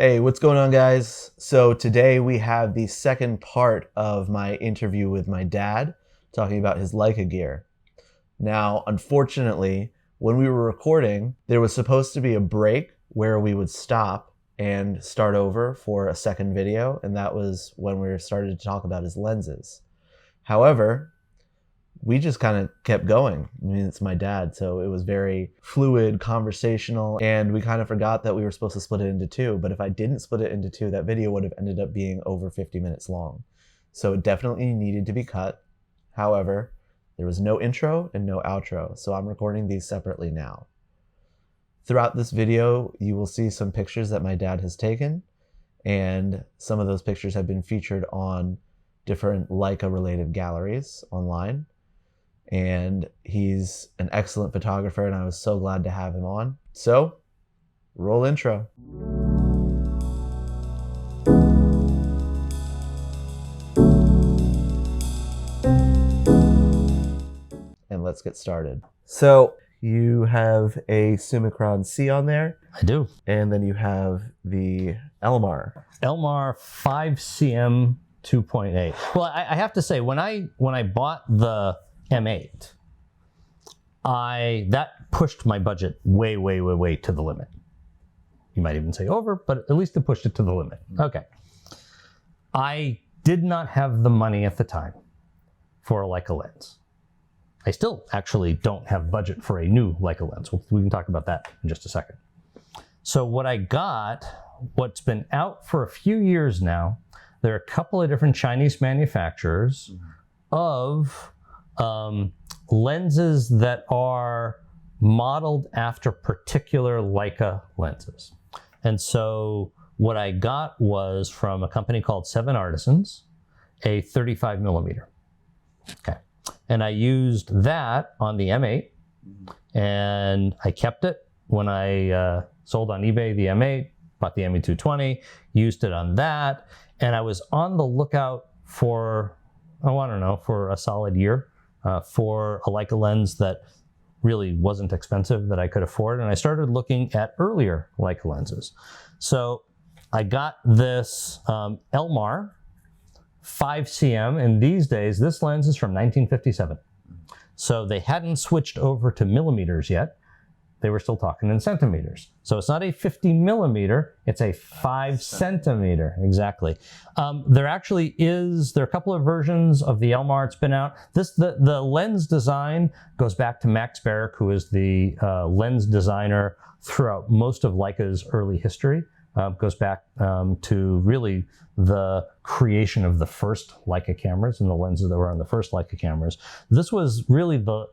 Hey, what's going on, guys? So today we have the second part of my interview with my dad, talking about his Leica gear. Now, unfortunately, when we were recording, there was supposed to be a break where we would stop and start over for a second video, and that was when we started to talk about his lenses. However, we just kind of kept going. I mean, it's my dad, so it was very fluid, conversational, and we kind of forgot that we were supposed to split it into two. But if I didn't split it into two, that video would have ended up being over 50 minutes long. So it definitely needed to be cut. However, there was no intro and no outro, so I'm recording these separately now. Throughout this video, you will see some pictures that my dad has taken, and some of those pictures have been featured on different Leica-related galleries online. And he's an excellent photographer, and I was so glad to have him on. So, roll intro. And let's get started. So, you have a Summicron C on there. I do. And then you have the Elmar. Elmar 5cm 2.8. Well, I have to say, when I bought the M8, that pushed my budget way to the limit. You might even say over, but at least it pushed it to the limit. Okay. I did not have the money at the time for a Leica lens. I still actually don't have budget for a new Leica lens. We can talk about that in just a second. So what I got, what's been out for a few years now, there are a couple of different Chinese manufacturers of lenses that are modeled after particular Leica lenses. And so what I got was from a company called Seven Artisans, a 35 millimeter. Okay. And I used that on the M8, and I kept it when I sold on eBay the M8, bought the ME220, used it on that, and I was on the lookout for, oh, I don't know, for a solid year for a Leica lens that really wasn't expensive, that I could afford. And I started looking at earlier Leica lenses. So I got this Elmar 5cm, and these days this lens is from 1957. So they hadn't switched over to millimeters yet. They were still talking in centimeters. So it's not a 50 millimeter, it's a 5 centimeter, exactly. There are a couple of versions of the Elmar. It's been out. The lens design goes back to Max Barrick, who is the lens designer throughout most of Leica's early history. Goes back to really the creation of the first Leica cameras and the lenses that were on the first Leica cameras. This was really the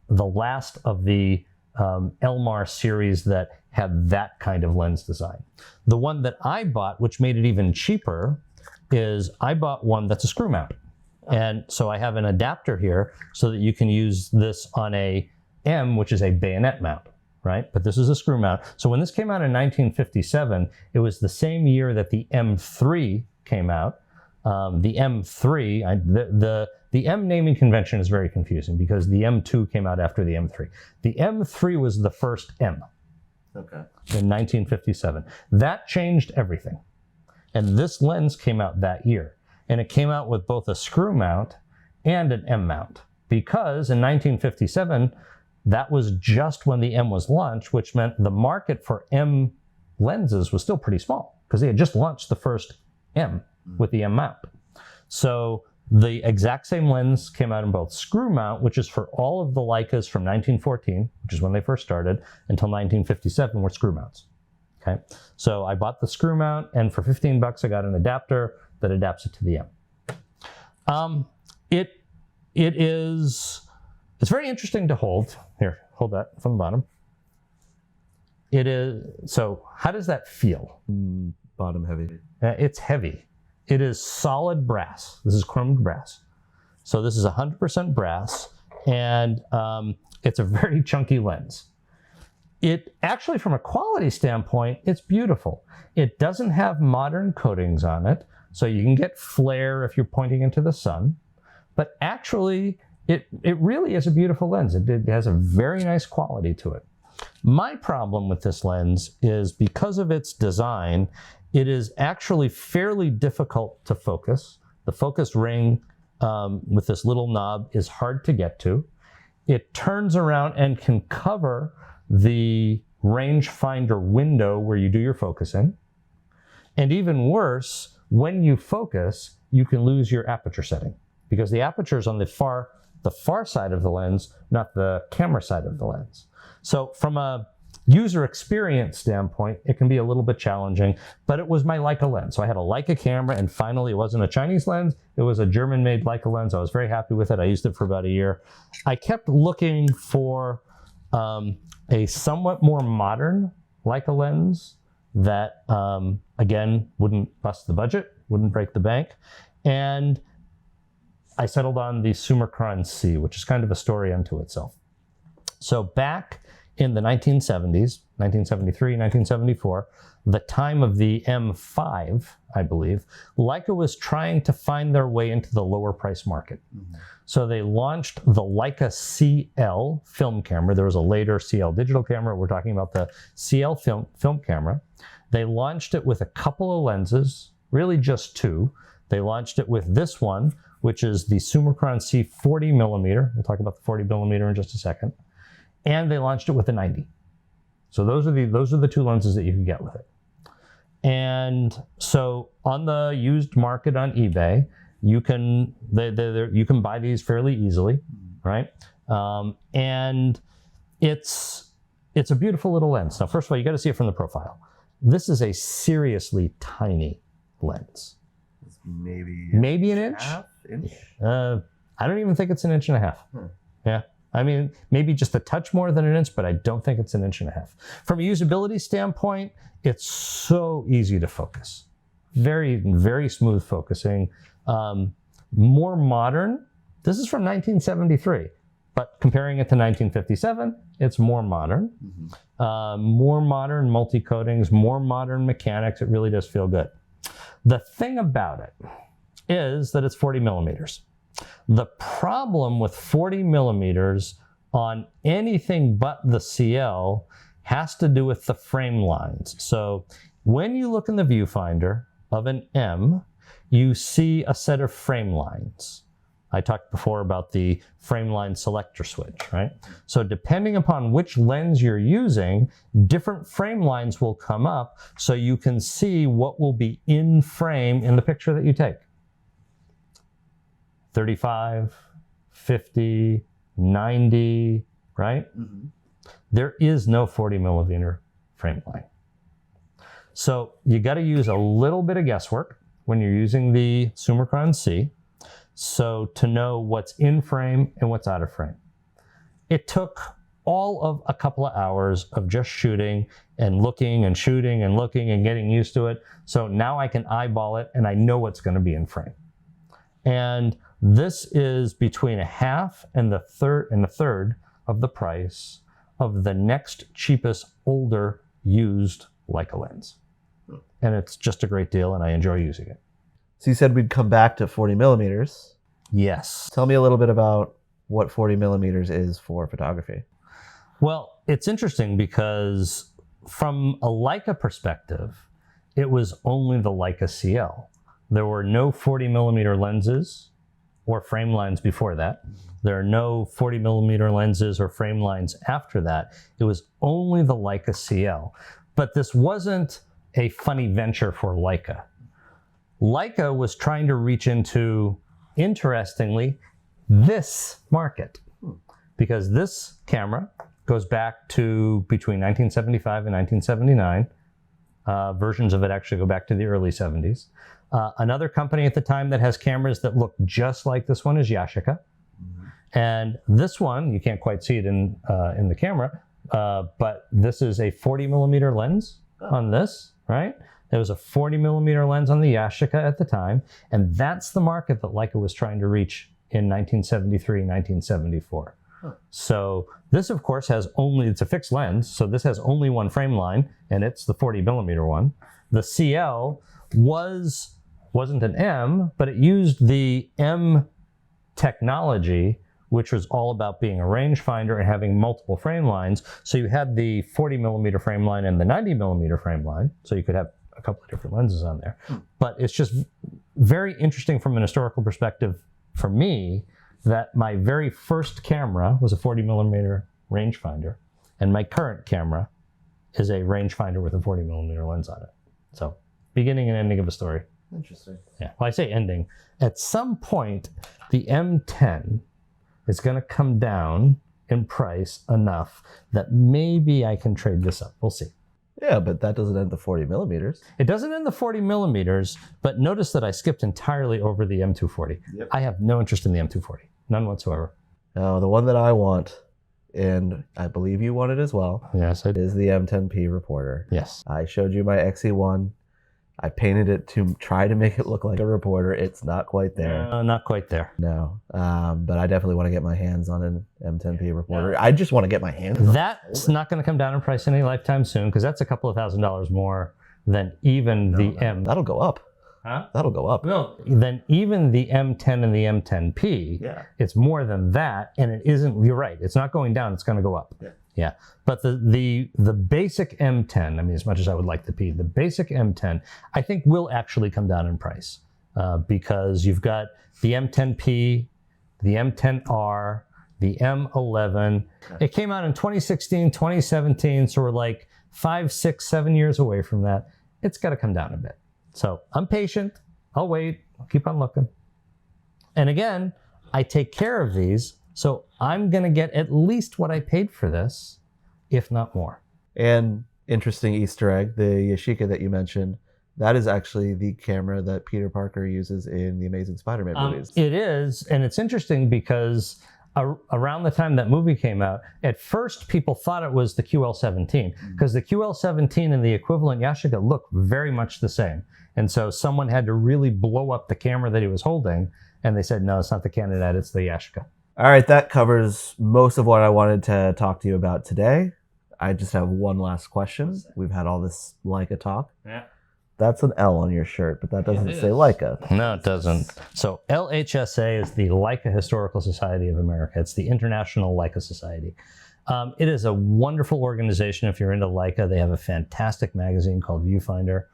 last of the Elmar series that had that kind of lens design. The one that I bought, which made it even cheaper, is I bought one that's a screw mount. And so I have an adapter here so that you can use this on a M, which is a bayonet mount, right? But this is a screw mount. So when this came out in 1957, it was the same year that the M3 came out. The M3, the M naming convention is very confusing because the M2 came out after the M3. The M3 was the first M. Okay. In 1957. That changed everything. And this lens came out that year. And it came out with both a screw mount and an M mount. Because in 1957, that was just when the M was launched, which meant the market for M lenses was still pretty small because they had just launched the first M with the M mount. So the exact same lens came out in both screw mount, which is for all of the Leicas from 1914, which is when they first started, until 1957 were screw mounts. Okay, so I bought the screw mount, and for 15 bucks I got an adapter that adapts it to the M. It's very interesting to hold. Here, hold that from the bottom. It is, so how does that feel? Bottom heavy. It's heavy. It is solid brass. This is chromed brass. So this is 100% brass, and it's a very chunky lens. It actually, from a quality standpoint, it's beautiful. It doesn't have modern coatings on it, so you can get flare if you're pointing into the sun. But actually, it really is a beautiful lens. It has a very nice quality to it. My problem with this lens is because of its design, it is actually fairly difficult to focus. The focus ring with this little knob is hard to get to. It turns around and can cover the rangefinder window where you do your focusing. And even worse, when you focus, you can lose your aperture setting because the aperture is on the far side of the lens, not the camera side of the lens. So from a user experience standpoint, it can be a little bit challenging, but it was my Leica lens. So I had a Leica camera, and finally it wasn't a Chinese lens, it was a German-made Leica lens. I was very happy with it. I used it for about a year. I kept looking for a somewhat more modern Leica lens that, again, wouldn't bust the budget, wouldn't break the bank. And I settled on the Sugarman C, which is kind of a story unto itself. So back in the 1970s, 1973, 1974, the time of the M5, I believe, Leica was trying to find their way into the lower price market. Mm-hmm. So they launched the Leica CL film camera. There was a later CL digital camera. We're talking about the CL film camera. They launched it with a couple of lenses, really just two. They launched it with this one, which is the Sugarman C 40 millimeter. We'll talk about the 40 millimeter in just a second. And they launched it with a 90. So those are the two lenses that you can get with it. And so on the used market on eBay, you can buy these fairly easily, right? And it's a beautiful little lens. Now, first of all, you got to see it from the profile. This is a seriously tiny lens. It's maybe an inch. Half inch. I don't even think it's an inch and a half. Yeah. I mean, maybe just a touch more than an inch, but I don't think it's an inch and a half. From a usability standpoint, it's so easy to focus. Very, very smooth focusing. More modern. This is from 1973, but comparing it to 1957, it's more modern. Mm-hmm. More modern multi-coatings, more modern mechanics. It really does feel good. The thing about it is that it's 40 millimeters. The problem with 40 millimeters on anything but the CL has to do with the frame lines. So when you look in the viewfinder of an M, you see a set of frame lines. I talked before about the frame line selector switch, right? So depending upon which lens you're using, different frame lines will come up so you can see what will be in frame in the picture that you take. 35, 50, 90, right? Mm-hmm. There is no 40 millimeter frame line. So you got to use a little bit of guesswork when you're using the Sugarman C, so to know what's in frame and what's out of frame. It took all of a couple of hours of just shooting and looking and shooting and looking and getting used to it. So now I can eyeball it and I know what's going to be in frame. And this is between a half and a third of the price of the next cheapest older used Leica lens. And it's just a great deal and I enjoy using it. So you said we'd come back to 40 millimeters. Yes. Tell me a little bit about what 40 millimeters is for photography. Well, it's interesting because from a Leica perspective, it was only the Leica CL. There were no 40 millimeter lenses or frame lines before that. There are no 40 millimeter lenses or frame lines after that. It was only the Leica CL. But this wasn't a funny venture for Leica. Leica was trying to reach into, interestingly, this market. Because this camera goes back to between 1975 and 1979. Versions of it actually go back to the early 70s. Another company at the time that has cameras that look just like this one is Yashica. Mm-hmm. And this one, you can't quite see it in the camera, but this is a 40 millimeter lens on this, right? There was a 40 millimeter lens on the Yashica at the time, and that's the market that Leica was trying to reach in 1973, 1974. Huh. So this, of course, it's a fixed lens, so this has only one frame line, and it's the 40 millimeter one. The CL wasn't an M, but it used the M technology, which was all about being a rangefinder and having multiple frame lines. So you had the 40 millimeter frame line and the 90 millimeter frame line. So you could have a couple of different lenses on there. But it's just very interesting from an historical perspective for me that my very first camera was a 40 millimeter rangefinder, and my current camera is a rangefinder with a 40 millimeter lens on it. So beginning and ending of a story. Interesting. Yeah, well, I say ending. At some point, the M10 is going to come down in price enough that maybe I can trade this up. We'll see. Yeah, but that doesn't end the 40 millimeters. It doesn't end the 40 millimeters, but notice that I skipped entirely over the M240. Yep. I have no interest in the M240, none whatsoever. Now, the one that I want, and I believe you want it as well, Yes, I do. is the M10P reporter. Yes. I showed you my XE1. I painted it to try to make it look like a reporter. It's not quite there. Not quite there. No, but I definitely want to get my hands on an M10P reporter. I just want to get my hands on it. That's not going to come down in price any lifetime soon, because that's a couple of $1,000s more than even the M. That'll go up. Huh? That'll go up. No, then even the M10 and the M10P, Yeah. it's more than that, and it isn't. You're right. It's not going down. It's going to go up. Yeah. Yeah. But the basic M10, I mean, as much as I would like the P, the basic M10, I think will actually come down in price because you've got the M10P, the M10R, the M11. It came out in 2016, 2017, so we're like 5, 6, 7 years away from that. It's got to come down a bit. So I'm patient. I'll wait. I'll keep on looking. And again, I take care of these, so I'm going to get at least what I paid for this, if not more. And interesting Easter egg, the Yashica that you mentioned, that is actually the camera that Peter Parker uses in the Amazing Spider-Man movies. It is, and it's interesting because around the time that movie came out, at first people thought it was the QL17 because the QL17 and the equivalent Yashica look very much the same. And so someone had to really blow up the camera that he was holding, and they said, no, it's not the Canadet, it's the Yashica. All right, that covers most of what I wanted to talk to you about today. I just have one last question. We've had all this Leica talk. Yeah. That's an L on your shirt, but that doesn't say Leica. No, it doesn't. So LHSA is the Leica Historical Society of America. It's the International Leica Society. It is a wonderful organization if you're into Leica. They have a fantastic magazine called Viewfinder.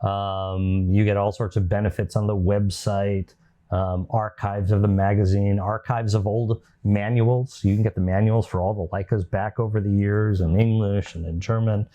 You get all sorts of benefits on the website, archives of the magazine, archives of old manuals. You can get the manuals for all the Leicas back over the years in English and in German.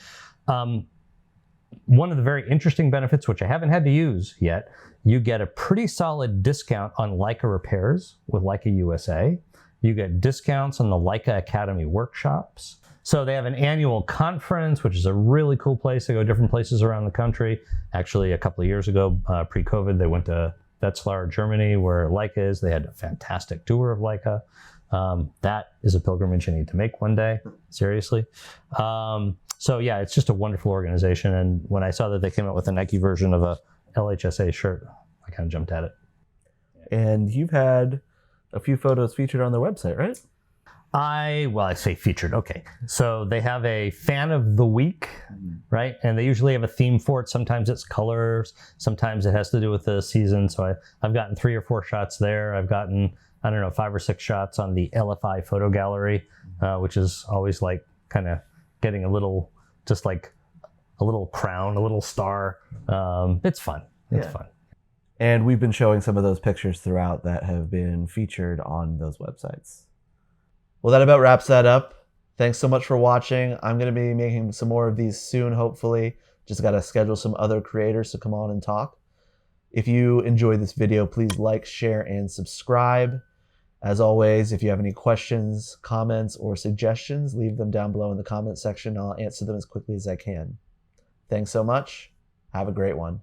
One of the very interesting benefits, which I haven't had to use yet, you get a pretty solid discount on Leica repairs with Leica USA. You get discounts on the Leica Academy workshops. So they have an annual conference, which is a really cool place. They go different places around the country. Actually, a couple of years ago, pre-COVID, they went to Wetzlar, Germany, where Leica is. They had a fantastic tour of Leica. That is a pilgrimage you need to make one day, seriously. So yeah, it's just a wonderful organization. And when I saw that they came out with a Nike version of a LHSA shirt, I kind of jumped at it. And you've had a few photos featured on their website, right? I say featured, okay. So they have a fan of the week, right? And they usually have a theme for it. Sometimes it's colors, sometimes it has to do with the season. So I've gotten 3 or 4 shots there. I've gotten, 5 or 6 shots on the LFI photo gallery, which is always like kind of getting a little, just like a little crown, a little star. It's fun. It's fun. And we've been showing some of those pictures throughout that have been featured on those websites. Well, that about wraps that up. Thanks so much for watching. I'm going to be making some more of these soon, hopefully. Just got to schedule some other creators to come on and talk. If you enjoyed this video, please like, share, and subscribe. As always, if you have any questions, comments, or suggestions, leave them down below in the comment section. I'll answer them as quickly as I can. Thanks so much. Have a great one.